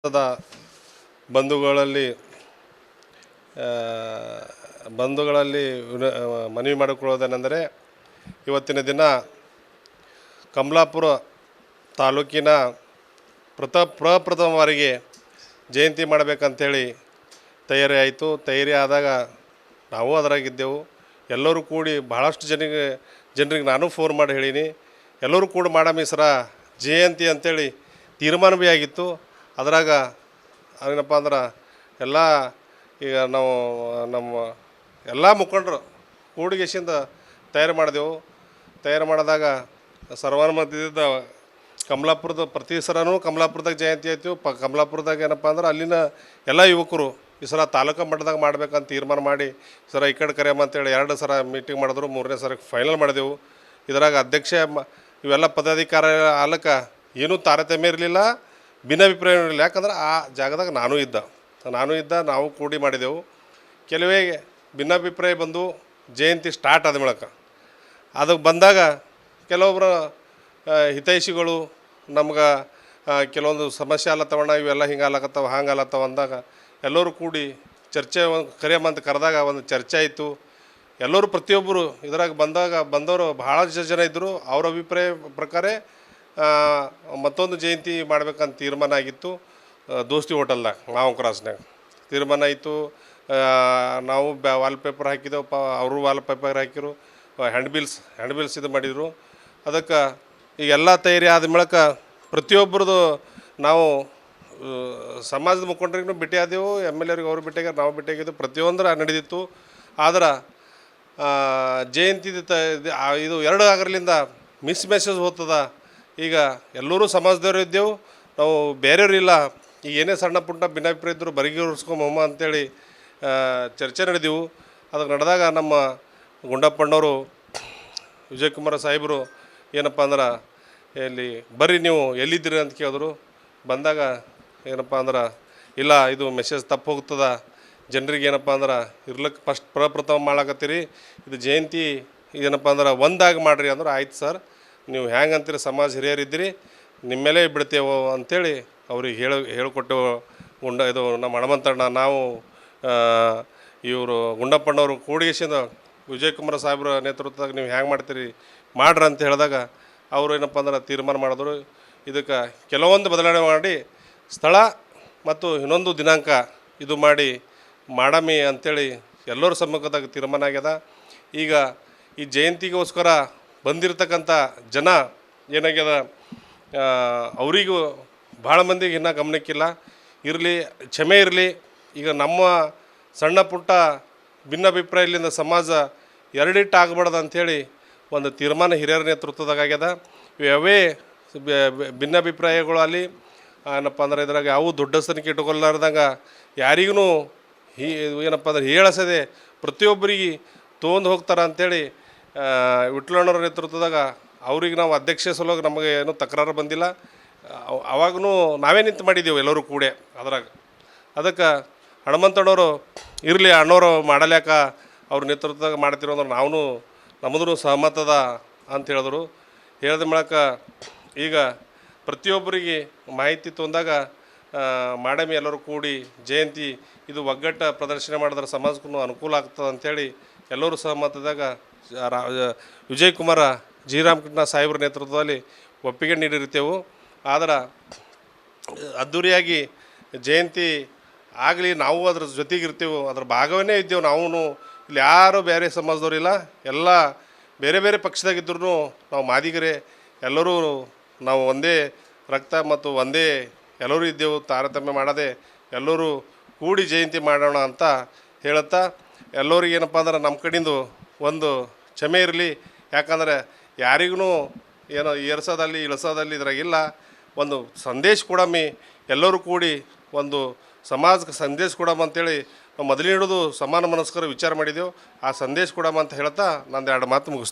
The ಬಂಧುಗಳಲ್ಲಿ ಬಂಧುಗಳಲ್ಲಿ ಮನವಿ ಮಾಡಿಕೊಳ್ಳೋದೇನೆಂದರೆ, ಇವತ್ತಿನ ದಿನ ಕಮಲಾಪುರ ತಾಲೂಕಿನ ಪ್ರಪ್ರಥಮವಾರಿಗೆ ಜಯಂತಿ ಮಾಡಬೇಕಂತೇಳಿ ತಯಾರಿ ಆಯಿತು. ತಯಾರಿ ಆದಾಗ ನಾವು ಅದರಾಗಿದ್ದೆವು. ಎಲ್ಲರೂ ಕೂಡಿ ಭಾಳಷ್ಟು ಜನರಿಗೆ ನಾನು ಫೋನ್ ಮಾಡಿ ಹೇಳೀನಿ. ಎಲ್ಲರೂ ಕೂಡ ಮಾಡಮಿ ಸರ ಜಯಂತಿ ಅಂಥೇಳಿ ತೀರ್ಮಾನ ಭೀ ಆಗಿತ್ತು. ಅದ್ರಾಗ ಏನಪ್ಪ ಅಂದ್ರೆ ಎಲ್ಲ ಈಗ ನಾವು ನಮ್ಮ ಎಲ್ಲ ಮುಖಂಡರು ಕೂಡಿಗೆಸಿಂದ ತಯಾರು ಮಾಡಿದೆವು. ತಯಾರು ಮಾಡಿದಾಗ ಸರ್ವಾನುಮತದಿಂದ ಕಮಲಾಪುರದ ಪ್ರತಿ ಸರನೂ ಕಮಲಾಪುರದಾಗ ಜಯಂತಿ ಆಯ್ತು. ಕಮಲಾಪುರದಾಗ ಏನಪ್ಪ ಅಂದ್ರೆ ಅಲ್ಲಿನ ಎಲ್ಲ ಯುವಕರು ಈ ಸಲ ತಾಲೂಕು ಮಟ್ಟದಾಗ ಮಾಡ್ಬೇಕಂತ ತೀರ್ಮಾನ ಮಾಡಿ ಸರ ಈ ಕಡೆ ಕರೆಯಮ್ಮ ಅಂತೇಳಿ 2 ಸಲ ಮೀಟಿಂಗ್ ಮಾಡಿದ್ರು. 3ನೇ ಸರಕ್ಕೆ ಫೈನಲ್ ಮಾಡಿದೆವು. ಇದರಾಗ ಅಧ್ಯಕ್ಷ ಇವೆಲ್ಲ ಪದಾಧಿಕಾರ ಆಲಕ ಏನೂ ತಾರತಮ್ಯ ಇರಲಿಲ್ಲ, ಭಿನ್ನಾಭಿಪ್ರಾಯ ಇರಲಿಲ್ಲ. ಯಾಕಂದ್ರೆ ಆ ಜಾಗದಾಗ ನಾನು ಇದ್ದ ನಾವು ಕೂಡಿ ಮಾಡಿದೆವು. ಕೆಲವೇ ಭಿನ್ನಾಭಿಪ್ರಾಯ ಬಂದು ಜಯಂತಿ ಸ್ಟಾರ್ಟ್ ಆದ ಮೂಲಕ ಅದಕ್ಕೆ ಬಂದಾಗ ಕೆಲವೊಬ್ಬರು ಹಿತೈಷಿಗಳು ನಮ್ಗೆ ಕೆಲವೊಂದು ಸಮಸ್ಯೆ ಆಲತ್ತವಣ್ಣ, ಇವೆಲ್ಲ ಹಿಂಗೆ ಆಲಕತ್ತವ ಹಂಗೆ ಆಲತ್ತವ ಅಂದಾಗ ಎಲ್ಲರೂ ಕೂಡಿ ಚರ್ಚೆ ಕರೆಯಮ್ಮಂತ ಕರೆದಾಗ ಒಂದು ಚರ್ಚೆ ಆಯಿತು. ಎಲ್ಲರೂ ಪ್ರತಿಯೊಬ್ಬರು ಇದ್ರಾಗ ಬಂದವರು ಭಾಳ ಜನ ಇದ್ದರು. ಅವ್ರ ಅಭಿಪ್ರಾಯ ಪ್ರಕಾರ ಮತ್ತೊಂದು ಜಯಂತಿ ಮಾಡ್ಬೇಕಂತ ತೀರ್ಮಾನ ಆಗಿತ್ತು. ದೋಸ್ತಿ ಹೋಟೆಲ್ದಾಗ ಮಾವು ಕ್ರಾಸ್ನಾಗ ತೀರ್ಮಾನ ಆಯಿತು. ನಾವು ವಾಲ್ಪೇಪರ್ ಹಾಕಿದೆವು, ಅವರು ವಾಲ್ಪೇಪರ್ ಹಾಕಿರು, ಹ್ಯಾಂಡ್ ಬಿಲ್ಸ್ ಇದು ಮಾಡಿದರು. ಅದಕ್ಕೆ ಈಗೆಲ್ಲ ತಯಾರಿ ಆದ ಮೂಲಕ ಪ್ರತಿಯೊಬ್ಬರದು ನಾವು ಸಮಾಜದ ಮುಖಂಡರಿಗೂ ಭೇಟಿ ಆದೆವು, MLA ಅವ್ರಿಗೆ ಅವರು ಭೇಟಿಯಾಗ ನಾವು ಭೇಟಿಯಾಗಿದ್ದು, ಪ್ರತಿಯೊಂದರ ನಡೆದಿತ್ತು. ಆದ್ರೆ ಜಯಂತಿ ಇದು 2 ಆಗರ್ಲಿಂದ ಮೆಸೇಜ್ ಹೋಗ್ತದ. ಈಗ ಎಲ್ಲರೂ ಸಮಾಜದವ್ರು ಇದ್ದೆವು, ನಾವು ಬೇರೆಯವ್ರು ಇಲ್ಲ. ಈಗ ಏನೇ ಸಣ್ಣ ಪುಟ್ಟ ಭಿನ್ನಾಭಿಪ್ರಾಯ ಇದ್ದರು ಬರಿಗೇರಿಸ್ಕೊಂಬಮ್ಮ ಅಂತೇಳಿ ಚರ್ಚೆ ನಡೆದೆವು. ಅದಕ್ಕೆ ನಡೆದಾಗ ನಮ್ಮ ಗುಂಡಪ್ಪಣ್ಣವರು ವಿಜಯಕುಮಾರ ಸಾಹೇಬರು ಏನಪ್ಪ ಅಂದ್ರೆ ಇಲ್ಲಿ ಬರ್ರಿ ನೀವು ಎಲ್ಲಿದ್ದೀರಿ ಅಂತ ಕೇಳಿದ್ರು. ಬಂದಾಗ ಏನಪ್ಪ ಅಂದ್ರೆ ಇಲ್ಲ ಇದು ಮೆಸೇಜ್ ತಪ್ಪು ಹೋಗ್ತದ, ಜನರಿಗೆ ಏನಪ್ಪ ಅಂದ್ರೆ ಇರ್ಲಿಕ್ಕೆ ಪ್ರಪ್ರಥಮ ಮಾಡಾಕತ್ತೀರಿ, ಇದು ಜಯಂತಿ ಏನಪ್ಪ ಅಂದ್ರೆ ಒಂದಾಗಿ ಮಾಡಿರಿ ಅಂದ್ರೆ ಆಯ್ತು ಸರ್, ನೀವು ಹ್ಯಾಂಗೆ ಅಂತೀರಿ, ಸಮಾಜ ಹಿರಿಯರಿದ್ದೀರಿ, ನಿಮ್ಮ ಮೇಲೆ ಬಿಡ್ತೇವೆ ಅಂಥೇಳಿ ಅವ್ರಿಗೆ ಹೇಳಿಕೊಟ್ಟೆವು. ಇದು ನಮ್ಮ ಹನುಮಂತಣ್ಣ, ನಾವು ಇವರು ಗುಂಡಪ್ಪಣ್ಣವರು ಕೂಡಿಗೆಸಿಂದ ವಿಜಯಕುಮಾರ ಸಾಹೇಬ್ರ ನೇತೃತ್ವದಾಗ ನೀವು ಹ್ಯಾಂಗೆ ಮಾಡ್ತೀರಿ ಮಾಡ್ರಿ ಅಂತ ಹೇಳಿದಾಗ ಅವರು ಏನಪ್ಪ ಅಂದ್ರೆ ತೀರ್ಮಾನ ಮಾಡಿದ್ರು. ಇದಕ್ಕೆ ಕೆಲವೊಂದು ಬದಲಾವಣೆ ಮಾಡಿ ಸ್ಥಳ ಮತ್ತು ಇನ್ನೊಂದು ದಿನಾಂಕ ಇದು ಮಾಡಮಿ ಅಂಥೇಳಿ ಎಲ್ಲರ ಸಮ್ಮುಖದಾಗ ತೀರ್ಮಾನ ಆಗ್ಯದ. ಈಗ ಈ ಜಯಂತಿಗೋಸ್ಕರ ಬಂದಿರತಕ್ಕಂಥ ಜನ ಏನಾಗ್ಯದ, ಅವರಿಗೂ ಭಾಳ ಮಂದಿಗೆ ಇನ್ನೂ ಗಮನಕ್ಕಿಲ್ಲ. ಇರಲಿ, ಕ್ಷಮೆ ಇರಲಿ. ಈಗ ನಮ್ಮ ಸಣ್ಣ ಪುಟ್ಟ ಭಿನ್ನಾಭಿಪ್ರಾಯದಿಂದ ಸಮಾಜ ಎರಡಿಟ್ಟು ಆಗಬಾರ್ದು ಅಂಥೇಳಿ ಒಂದು ತೀರ್ಮಾನ ಹಿರಿಯರ ನೇತೃತ್ವದಾಗ ಆಗ್ಯದ. ಇವೇ ಭಿನ್ನಾಭಿಪ್ರಾಯಗಳು ಅಲ್ಲಿ ಏನಪ್ಪ ಅಂದ್ರೆ ಇದ್ರಾಗ ಯಾವ ದೊಡ್ಡ ಸಂಖ್ಯೆ ಇಟ್ಕೊಲಾರ್ದಂಗೆ ಯಾರಿಗೂ ಏನಪ್ಪ ಅಂದ್ರೆ ಹೇಳಸದೆ ಪ್ರತಿಯೊಬ್ಬರಿಗೆ ತೊಗೊಂಡು ಹೋಗ್ತಾರೆ ಅಂಥೇಳಿ ವಿಠಲಣ್ಣವ್ರ ನೇತೃತ್ವದಾಗ ಅವ್ರಿಗೆ ನಾವು ಅಧ್ಯಕ್ಷ ಸಲುವಾಗಿ ನಮಗೆ ಏನೂ ತಕರಾರು ಬಂದಿಲ್ಲ. ಅವಾಗೂ ನಾವೇ ನಿಂತು ಮಾಡಿದ್ದೆವು ಎಲ್ಲರೂ ಕೂಡ ಅದ್ರಾಗ. ಅದಕ್ಕೆ ಹನುಮಂತಣ್ಣವರು ಇರಲಿ ಅಣ್ಣವರು ಮಾಡಲ್ಯಾಕ ಅವ್ರ ನೇತೃತ್ವದಾಗ ಮಾಡ್ತಿರೋ ಅಂದ್ರೆ ನಾವು ನಮ್ಮದು ಸಹಮತದ ಅಂತ ಹೇಳಿದ್ರು. ಹೇಳಿದ ಮೂಲಕ ಈಗ ಪ್ರತಿಯೊಬ್ಬರಿಗೆ ಮಾಹಿತಿ ತೊಂದಾಗ ಮಾಡಮಿ ಎಲ್ಲರೂ ಕೂಡಿ ಜಯಂತಿ ಇದು ಒಗ್ಗಟ್ಟು ಪ್ರದರ್ಶನ ಮಾಡಿದ್ರೆ ಸಮಾಜಕ್ಕೂ ಅನುಕೂಲ ಆಗ್ತದೆ ಅಂಥೇಳಿ ಎಲ್ಲರೂ ಸಹಮತದಾಗ ವಿಜಯಕುಮಾರ ರಾಮಕೃಷ್ಣ ಸಾಹೇಬ್ರ ನೇತೃತ್ವದಲ್ಲಿ ಒಪ್ಪಿಗೆ ನೀಡಿರ್ತೇವೆ. ಆದ್ರೆ ಅದ್ಧೂರಿಯಾಗಿ ಜಯಂತಿ ಆಗಲಿ, ನಾವು ಅದ್ರ ಜೊತೆಗಿರ್ತೇವೆ, ಅದ್ರ ಭಾಗವೇ ಇದ್ದೇವೆ. ನಾವು ಇಲ್ಲಿ ಯಾರು ಬೇರೆ ಸಮಾಜದವ್ರಿಲ್ಲ, ಎಲ್ಲ ಬೇರೆ ಬೇರೆ ಪಕ್ಷದಾಗಿದ್ದರೂ ನಾವು ಮಾದಿಗರೇ, ಎಲ್ಲರೂ ನಾವು ಒಂದೇ ರಕ್ತ ಮತ್ತು ಒಂದೇ ಎಲ್ಲರೂ ಇದ್ದೆವು. ತಾರತಮ್ಯ ಮಾಡದೆ ಎಲ್ಲರೂ ಕೂಡಿ ಜಯಂತಿ ಮಾಡೋಣ ಅಂತ ಹೇಳುತ್ತಾ, ಎಲ್ಲರಿಗೆ ಏನಪ್ಪ ಅಂದ್ರೆ ನಮ್ಮ ಕಡೆಯಿಂದ ಒಂದು ಕ್ಷಮೆ ಇರಲಿ. ಯಾಕಂದರೆ ಯಾರಿಗೂ ಏನೋ ಏರ್ಸೋದಲ್ಲಿ ಇಳಿಸೋದಲ್ಲಿ ಇದ್ರಾಗಿಲ್ಲ. ಒಂದು ಸಂದೇಶ ಕೊಡಮ್ಮಿ, ಎಲ್ಲರೂ ಕೂಡಿ ಒಂದು ಸಮಾಜಕ್ಕೆ ಸಂದೇಶ ಕೊಡಮ್ಮ ಅಂತೇಳಿ ನಾವು ಮೊದಲಿನ ಹಿಡಿದು ಸಮಾನ ಮನಸ್ಕರ ವಿಚಾರ ಮಾಡಿದೆವು. ಆ ಸಂದೇಶ ಕೊಡಮ್ಮ ಅಂತ ಹೇಳ್ತಾ ನಂದು 2 ಮಾತು ಮುಗಿಸ್ತೀನಿ.